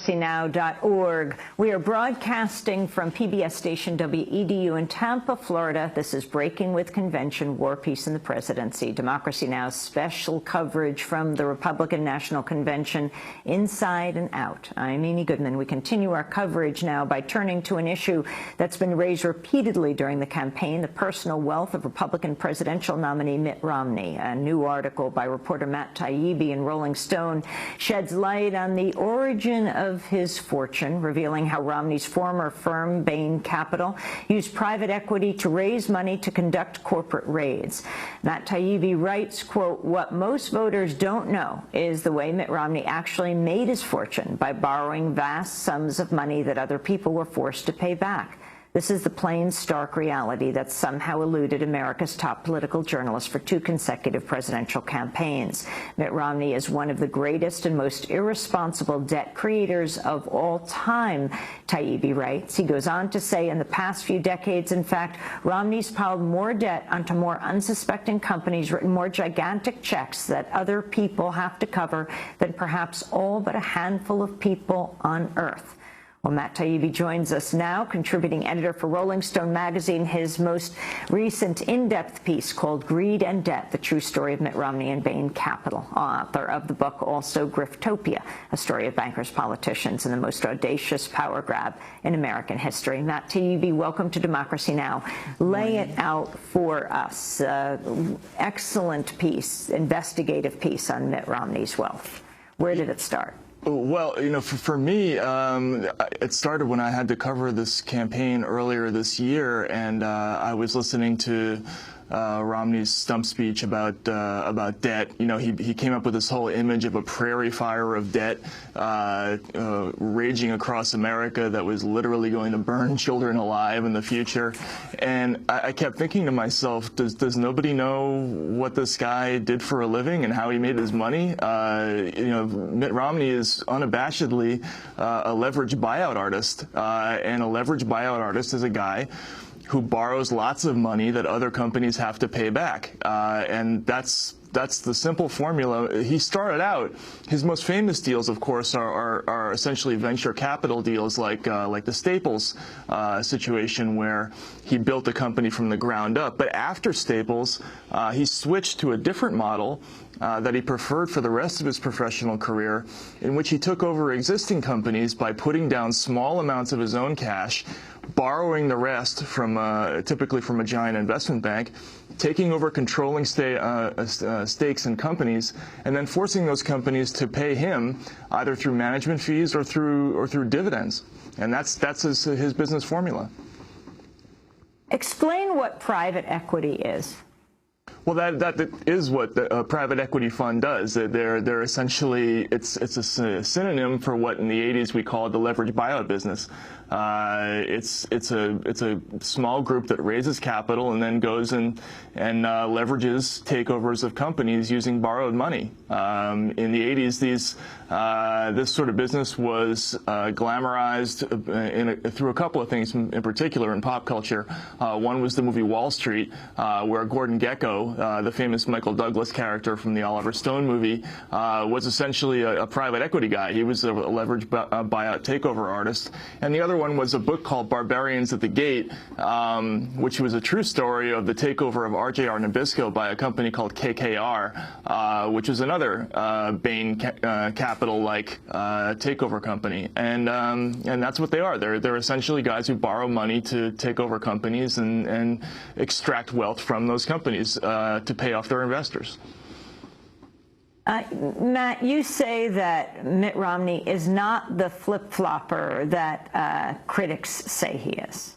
democracynow.org. We are broadcasting from PBS station WEDU in Tampa, Florida. This is Breaking with Convention, War, Peace, and the Presidency. Democracy Now's special coverage from the Republican National Convention, inside and out. I'm Amy Goodman. We continue our coverage now by turning to an issue that's been raised repeatedly during the campaign, the personal wealth of Republican presidential nominee Mitt Romney. A new article by reporter Matt Taibbi in Rolling Stone sheds light on the origin of his fortune, revealing how Romney's former firm, Bain Capital, used private equity to raise money to conduct corporate raids. Matt Taibbi writes, quote, "What most voters don't know is the way Mitt Romney actually made his fortune by borrowing vast sums of money that other people were forced to pay back. This is the plain, stark reality that somehow eluded America's top political journalists for 2 consecutive presidential campaigns. Mitt Romney is one of the greatest and most irresponsible debt creators of all time," Taibbi writes. He goes on to say, in the past few decades, in fact, Romney's piled more debt onto more unsuspecting companies, written more gigantic checks that other people have to cover than perhaps all but a handful of people on Earth. Well, Matt Taibbi joins us now, contributing editor for Rolling Stone magazine. His most recent in-depth piece called Greed and Debt, The True Story of Mitt Romney and Bain Capital. Author of the book also Griftopia, a story of bankers, politicians, and the most audacious power grab in American history. Matt Taibbi, welcome to Democracy Now! Lay it out for us. Excellent piece, investigative piece on Mitt Romney's wealth. Where did it start? Well, you know, for me, it started when I had to cover this campaign earlier this year, and I was listening to Romney's stump speech about debt. You know, he came up with this whole image of a prairie fire of debt raging across America that was literally going to burn children alive in the future. And I kept thinking to myself, does nobody know what this guy did for a living and how he made his money? You know, Mitt Romney is unabashedly a leveraged buyout artist, and a leveraged buyout artist is a guy who borrows lots of money that other companies have to pay back. And that's the simple formula. He started out, his most famous deals, of course, are essentially venture capital deals like the Staples situation, where he built a company from the ground up. But after Staples, he switched to a different model that he preferred for the rest of his professional career, in which he took over existing companies by putting down small amounts of his own cash, borrowing the rest from typically from a giant investment bank, taking over controlling stakes in companies, and then forcing those companies to pay him either through management fees or through dividends. And that's his business formula. Explain what private equity is. Well, that is what a private equity fund does. They're essentially, it's a synonym for what in the 80s we called the leveraged buyout business. It's a small group that raises capital and then goes and leverages takeovers of companies using borrowed money. In the 80s, this sort of business was glamorized through a couple of things in particular in pop culture. One was the movie Wall Street, where Gordon Gekko, the famous Michael Douglas character from the Oliver Stone movie, was essentially a private equity guy. He was a leveraged buyout takeover artist. And the other one was a book called Barbarians at the Gate, which was a true story of the takeover of RJR Nabisco by a company called KKR, which was another Bain Capital-like takeover company. And that's what they are. They're essentially guys who borrow money to take over companies and extract wealth from those companies to pay off their investors. Matt, you say that Mitt Romney is not the flip-flopper that critics say he is.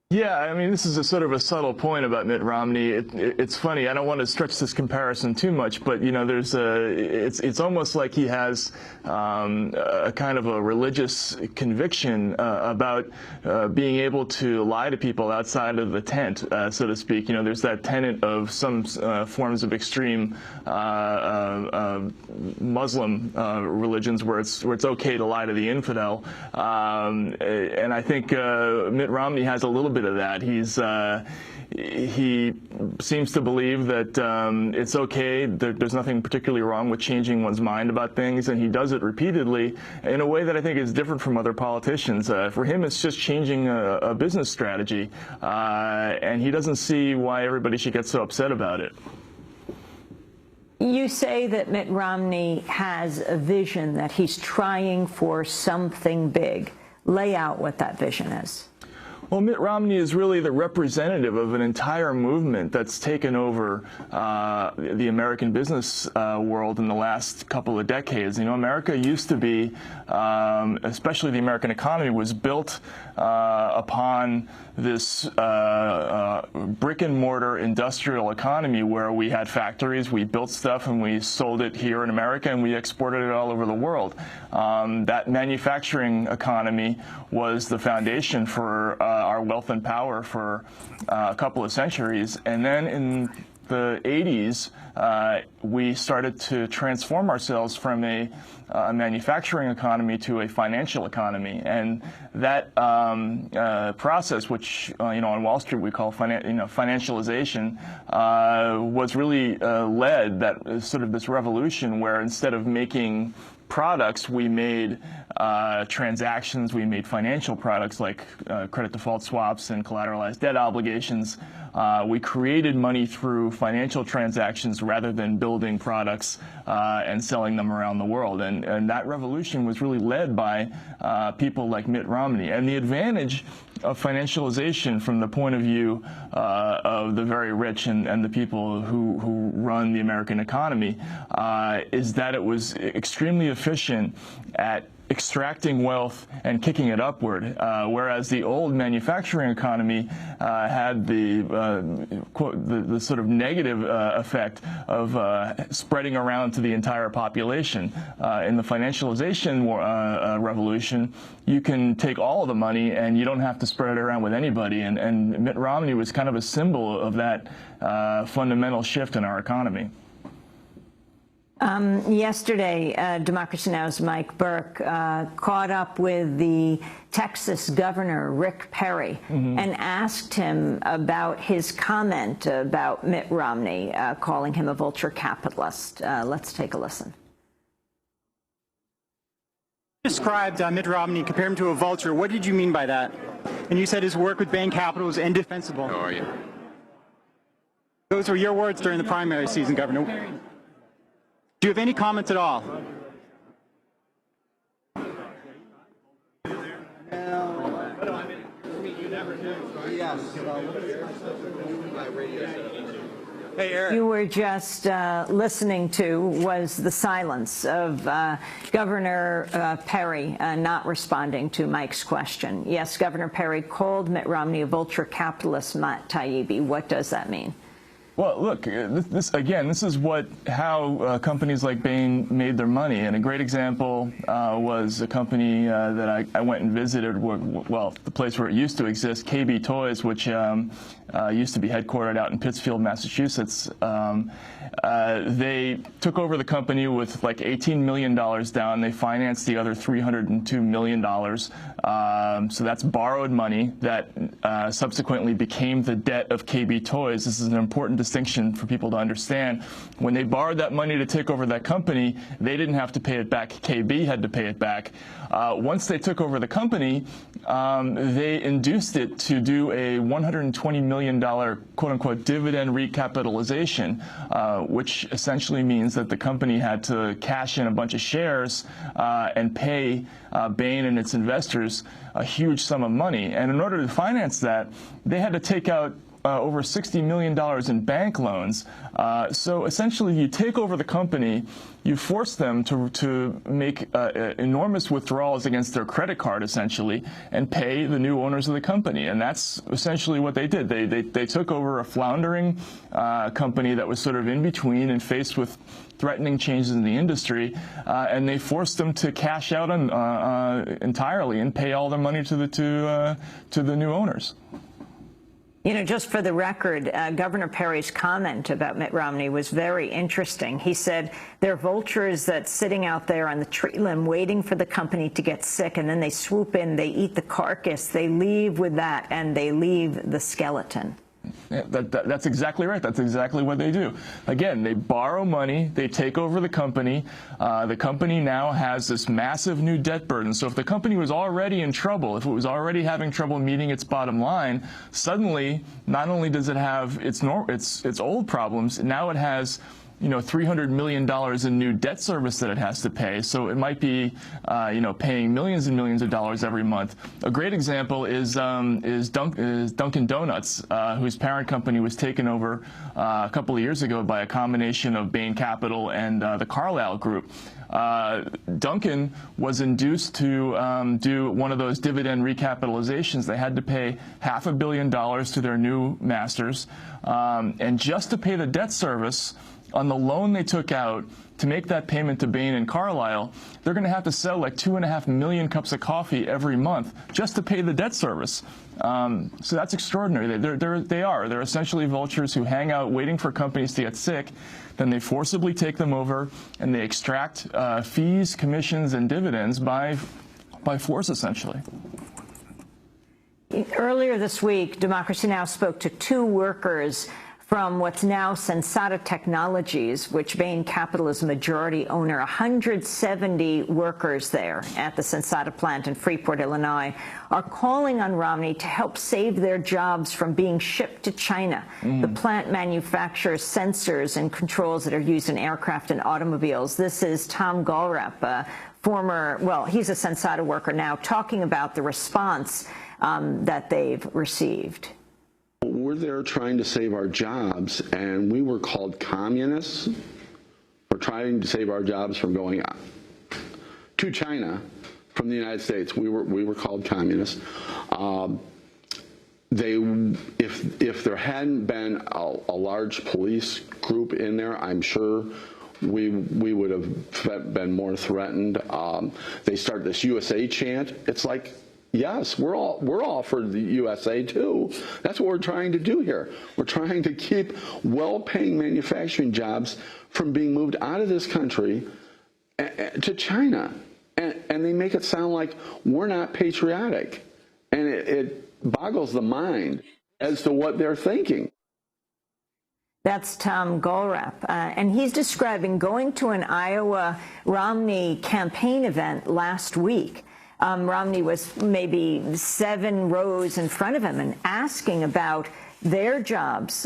Yeah, I mean, this is a sort of a subtle point about Mitt Romney. It's funny. I don't want to stretch this comparison too much, but you know, it's almost like he has a kind of a religious conviction about being able to lie to people outside of the tent, so to speak. You know, there's that tenet of some forms of extreme Muslim religions where it's okay to lie to the infidel, and I think Mitt Romney has a little bit of that. he seems to believe that it's okay, there's nothing particularly wrong with changing one's mind about things, and he does it repeatedly in a way that I think is different from other politicians. For him, it's just changing a business strategy, and he doesn't see why everybody should get so upset about it. You say that Mitt Romney has a vision, that he's trying for something big. Lay out what that vision is. Well, Mitt Romney is really the representative of an entire movement that's taken over the American business world in the last couple of decades. You know, America used to be, especially the American economy, was built upon this brick-and-mortar industrial economy where we had factories, we built stuff, and we sold it here in America, and we exported it all over the world. That manufacturing economy was the foundation for our wealth and power for a couple of centuries. And then in the 80s, we started to transform ourselves from a manufacturing economy to a financial economy, and that process, which on Wall Street we call financialization, was really led that sort of this revolution where instead of making products, we made transactions, we made financial products like credit default swaps and collateralized debt obligations. We created money through financial transactions rather than building products and selling them around the world. And that revolution was really led by people like Mitt Romney. And the advantage of financialization from the point of view of the very rich and the people who run the American economy is that it was extremely efficient at extracting wealth and kicking it upward, whereas the old manufacturing economy had the sort of negative effect of spreading around to the entire population. In the financialization revolution, you can take all of the money and you don't have to spread it around with anybody, and Mitt Romney was kind of a symbol of that fundamental shift in our economy. Yesterday, Democracy Now!'s Mike Burke caught up with the Texas governor, Rick Perry, and asked him about his comment about Mitt Romney, calling him a vulture capitalist. Let's take a listen. You described Mitt Romney, compared him to a vulture. What did you mean by that? And you said his work with Bain Capital was indefensible. How are you? Those were your words during the primary season, Governor. Do you have any comments at all? Hey, Eric. You were just listening to was the silence of Governor Perry not responding to Mike's question. Yes, Governor Perry called Mitt Romney a vulture capitalist, Matt Taibbi. What does that mean? Well, look, this is how companies like Bain made their money. And a great example was a company that I went and visited, well, the place where it used to exist, KB Toys, which used to be headquartered out in Pittsfield, Massachusetts. They took over the company with like $18 million down. They financed the other $302 million. So that's borrowed money that subsequently became the debt of KB Toys. This is an important distinction for people to understand. When they borrowed that money to take over that company, they didn't have to pay it back. KB had to pay it back. Once they took over the company, they induced it to do a $120 million quote-unquote dividend recapitalization, which essentially means that the company had to cash in a bunch of shares and pay Bain and its investors a huge sum of money. And in order to finance that, they had to take out over $60 million in bank loans. So essentially, you take over the company, you force them to make enormous withdrawals against their credit card, essentially, and pay the new owners of the company. And that's essentially what they did. They took over a floundering company that was sort of in between and faced with threatening changes in the industry, and they forced them to cash out entirely and pay all their money to the new owners. You know, just for the record, Governor Perry's comment about Mitt Romney was very interesting. He said they're vultures that's sitting out there on the tree limb waiting for the company to get sick, and then they swoop in, they eat the carcass, they leave with that, and they leave the skeleton. Yeah, that's exactly right. That's exactly what they do. Again, they borrow money, they take over the company. The company now has this massive new debt burden. So if the company was already in trouble, if it was already having trouble meeting its bottom line, suddenly not only does it have its old problems, now it has $300 million in new debt service that it has to pay. So it might be, paying millions and millions of dollars every month. A great example is Dunkin' Donuts, whose parent company was taken over a couple of years ago by a combination of Bain Capital and the Carlyle Group. Dunkin' was induced to do one of those dividend recapitalizations. They had to pay $500 million to their new masters, and just to pay the debt service on the loan they took out to make that payment to Bain and Carlyle, they're going to have to sell like 2.5 million cups of coffee every month just to pay the debt service. So that's extraordinary. They're essentially vultures who hang out waiting for companies to get sick. Then they forcibly take them over and they extract fees, commissions, and dividends by force, essentially. Earlier this week, Democracy Now! Spoke to 2 workers from what's now Sensata Technologies, which Bain Capital is a majority owner. 170 workers there at the Sensata plant in Freeport, Illinois, are calling on Romney to help save their jobs from being shipped to China. The plant manufactures sensors and controls that are used in aircraft and automobiles. This is Tom Golrap, he's a Sensata worker now, talking about the response that they've received. We're there trying to save our jobs, and we were called communists for trying to save our jobs from going to China from the United States. We were called communists. If there hadn't been a large police group in there, I'm sure we would have been more threatened. They started this USA chant. It's like, yes, we're all for the USA too. That's what we're trying to do here. We're trying to keep well-paying manufacturing jobs from being moved out of this country to China. And they make it sound like we're not patriotic. And it boggles the mind as to what they're thinking. That's Tom Golrap, and he's describing going to an Iowa Romney campaign event last week. Romney was maybe 7 rows in front of him and asking about their jobs,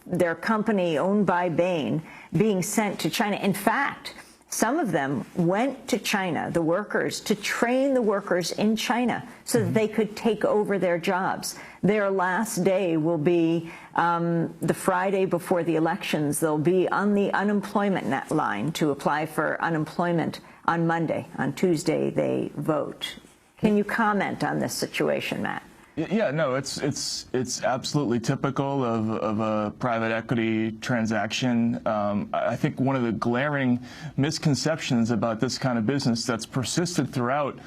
their company owned by Bain, being sent to China. In fact, some of them went to China, the workers, to train the workers in China so that they could take over their jobs. Their last day will be the Friday before the elections. They'll be on the unemployment line to apply for unemployment on Monday. On Tuesday, they vote. Can you comment on this situation, Matt? Yeah, no, it's absolutely typical of a private equity transaction. I think one of the glaring misconceptions about this kind of business that's persisted throughout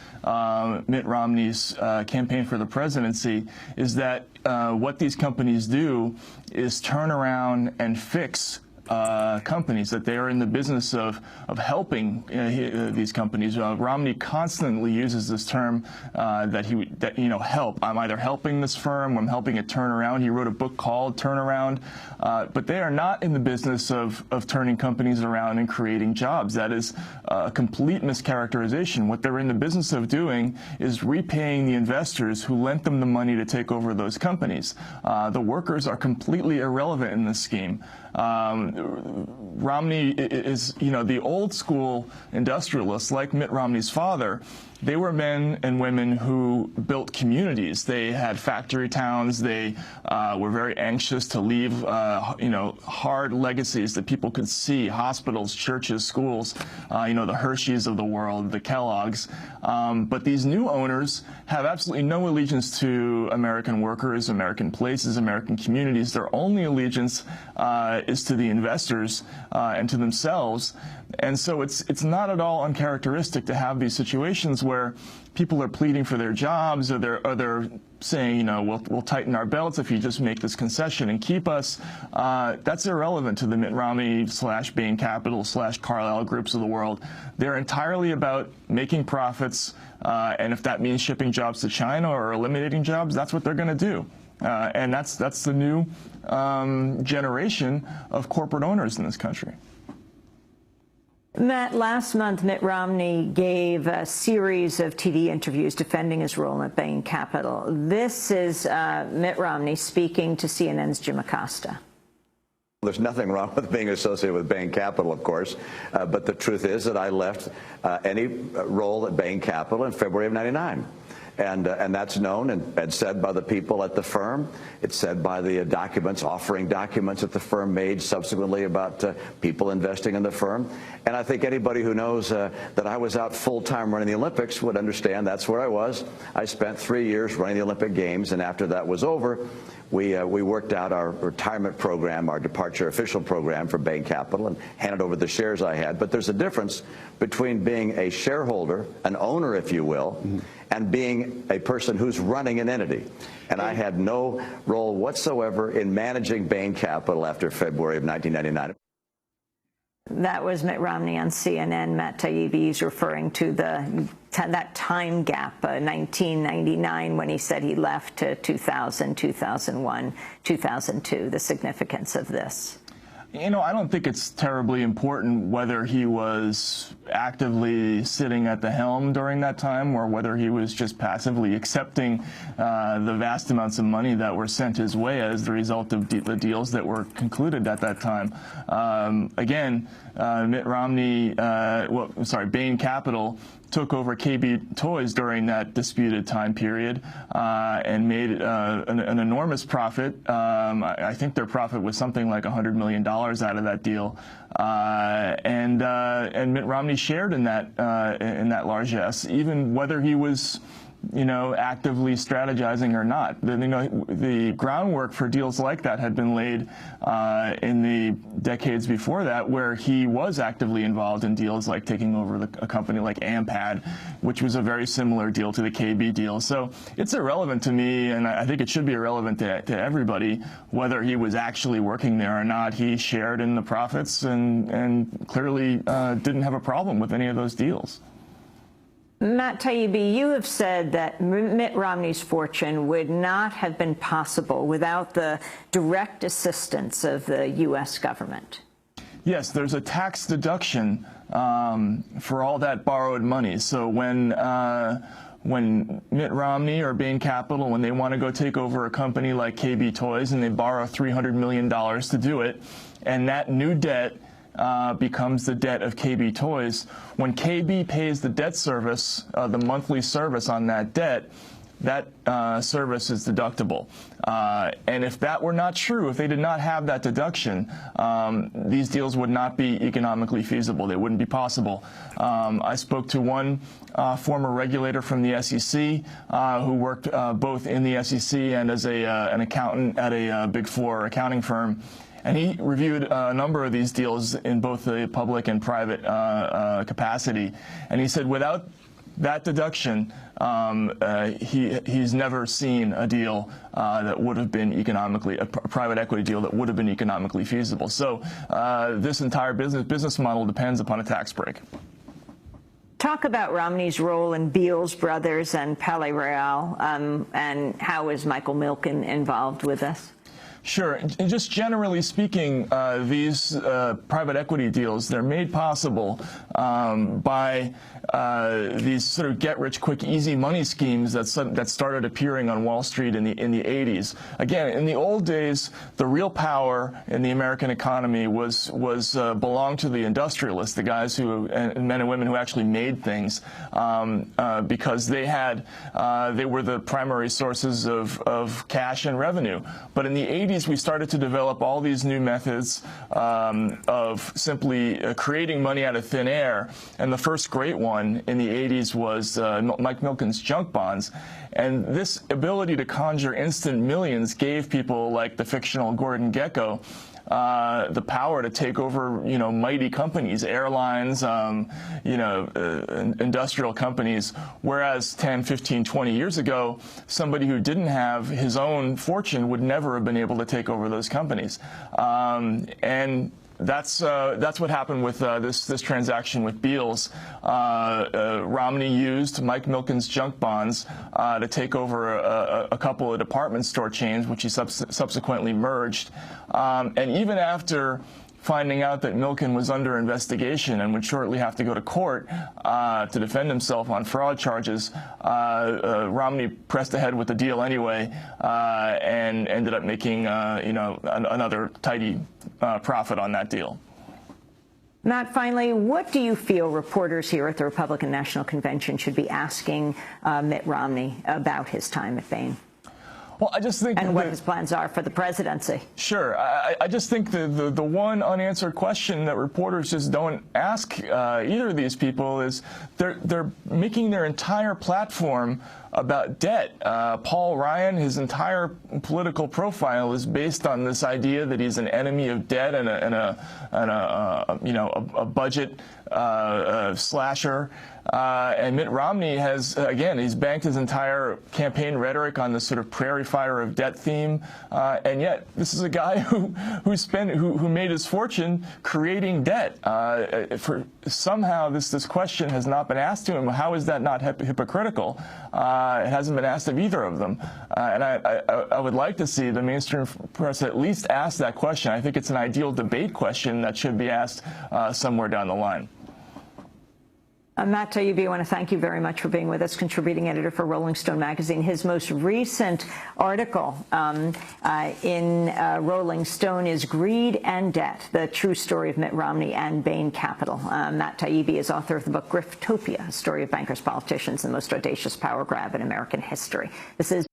Mitt Romney's campaign for the presidency is that what these companies do is turn around and fix companies, that they are in the business of helping these companies. Romney constantly uses this term help. I'm either helping this firm, I'm helping it turn around. He wrote a book called Turnaround, but they are not in the business of turning companies around and creating jobs. That is a complete mischaracterization. What they're in the business of doing is repaying the investors who lent them the money to take over those companies. The workers are completely irrelevant in this scheme. Romney is, the old school industrialists like Mitt Romney's father. They were men and women who built communities. They had factory towns. They were very anxious to leave, hard legacies that people could see: hospitals, churches, schools, the Hershey's of the world, the Kellogg's. But these new owners have absolutely no allegiance to American workers, American places, American communities. Their only allegiance is to the investors and to themselves. And so it's not at all uncharacteristic to have these situations where people are pleading for their jobs, or they're saying, we'll tighten our belts if you just make this concession and keep us. That's irrelevant to the Mitt Romney / Bain Capital / Carlyle groups of the world. They're entirely about making profits, and if that means shipping jobs to China or eliminating jobs, that's what they're going to do. And that's the new generation of corporate owners in this country. Matt, last month, Mitt Romney gave a series of TV interviews defending his role at Bain Capital. This is Mitt Romney speaking to CNN's Jim Acosta. There's nothing wrong with being associated with Bain Capital, of course, but the truth is that I left any role at Bain Capital in February of '99. And that's known and said by the people at the firm. It's said by the offering documents that the firm made subsequently about people investing in the firm. And I think anybody who knows that I was out full-time running the Olympics would understand that's where I was. I spent 3 years running the Olympic Games, and after that was over, we worked out our retirement program, our departure official program for Bain Capital, and handed over the shares I had. But there's a difference between being a shareholder, an owner, if you will, and being a person who's running an entity. And I had no role whatsoever in managing Bain Capital after February of 1999. That was Mitt Romney on CNN. Matt Taibbi is referring to that time gap, 1999, when he said he left, to 2000, 2001, 2002, the significance of this. You know, I don't think it's terribly important whether he was actively sitting at the helm during that time or whether he was just passively accepting the vast amounts of money that were sent his way as the result of the deals that were concluded at that time. Again, Mitt Romney, Bain Capital took over KB Toys during that disputed time period and made an enormous profit. I think their profit was something like $100 million out of that deal, and Mitt Romney shared in that largesse, even whether he was, you know, actively strategizing or not. The groundwork for deals like that had been laid in the decades before that, where he was actively involved in deals like taking over a company like Ampad, which was a very similar deal to the KB deal. So it's irrelevant to me, and I think it should be irrelevant to everybody, whether he was actually working there or not. He shared in the profits and clearly didn't have a problem with any of those deals. Matt Taibbi, you have said that Mitt Romney's fortune would not have been possible without the direct assistance of the U.S. government. Yes, there's a tax deduction for all that borrowed money. So when Mitt Romney or Bain Capital, when they want to go take over a company like KB Toys and they borrow $300 million to do it, and that new debt becomes the debt of KB Toys. When KB pays the debt service, the monthly service on that debt, that service is deductible. And if that were not true, if they did not have that deduction, these deals would not be economically feasible. They wouldn't be possible. I spoke to one former regulator from the SEC who worked both in the SEC and as an accountant at a Big Four accounting firm. And he reviewed a number of these deals in both the public and private capacity. And he said without that deduction, he's never seen a deal that would have been economically, a private equity deal that would have been economically feasible. So this entire business model depends upon a tax break. Talk about Romney's role in Beals Brothers and Palais Royale, and how is Michael Milken involved with this? Sure. And just generally speaking, these private equity deals, they're made possible by these sort of get-rich-quick, easy money schemes that started appearing on Wall Street in the 80s. Again, in the old days, the real power in the American economy was belonged to the industrialists, the guys who and men and women who actually made things, because they were the primary sources of cash and revenue. But in the 80s, we started to develop all these new methods of simply creating money out of thin air. And the first great one in the 80s was Mike Milken's junk bonds. And this ability to conjure instant millions gave people like the fictional Gordon Gekko the power to take over, mighty companies, airlines, industrial companies, whereas 10, 15, 20 years ago, somebody who didn't have his own fortune would never have been able to take over those companies. And that's what happened with this transaction with Beals. Romney used Mike Milken's junk bonds to take over a couple of department store chains, which he subsequently merged. And even after finding out that Milken was under investigation and would shortly have to go to court to defend himself on fraud charges, Romney pressed ahead with the deal anyway and ended up making another tidy profit on that deal. Matt, finally, what do you feel reporters here at the Republican National Convention should be asking Mitt Romney about his time at Bain? Well, I just think and what his plans are for the presidency. Sure. I just think the one unanswered question that reporters just don't ask either of these people is they're making their entire platform about debt. Paul Ryan, his entire political profile is based on this idea that he's an enemy of debt and a budget slasher. And Mitt Romney has, again, he's banked his entire campaign rhetoric on this sort of prairie fire of debt theme, and yet this is a guy who made his fortune creating debt. For somehow this question has not been asked to him. How is that not hypocritical? It hasn't been asked of either of them, and I would like to see the mainstream press at least ask that question. I think it's an ideal debate question that should be asked somewhere down the line. Matt Taibbi, I want to thank you very much for being with us, contributing editor for Rolling Stone magazine. His most recent article in Rolling Stone is Greed and Debt, the true story of Mitt Romney and Bain Capital. Matt Taibbi is author of the book Griftopia, a story of bankers, politicians, and the most audacious power grab in American history. This is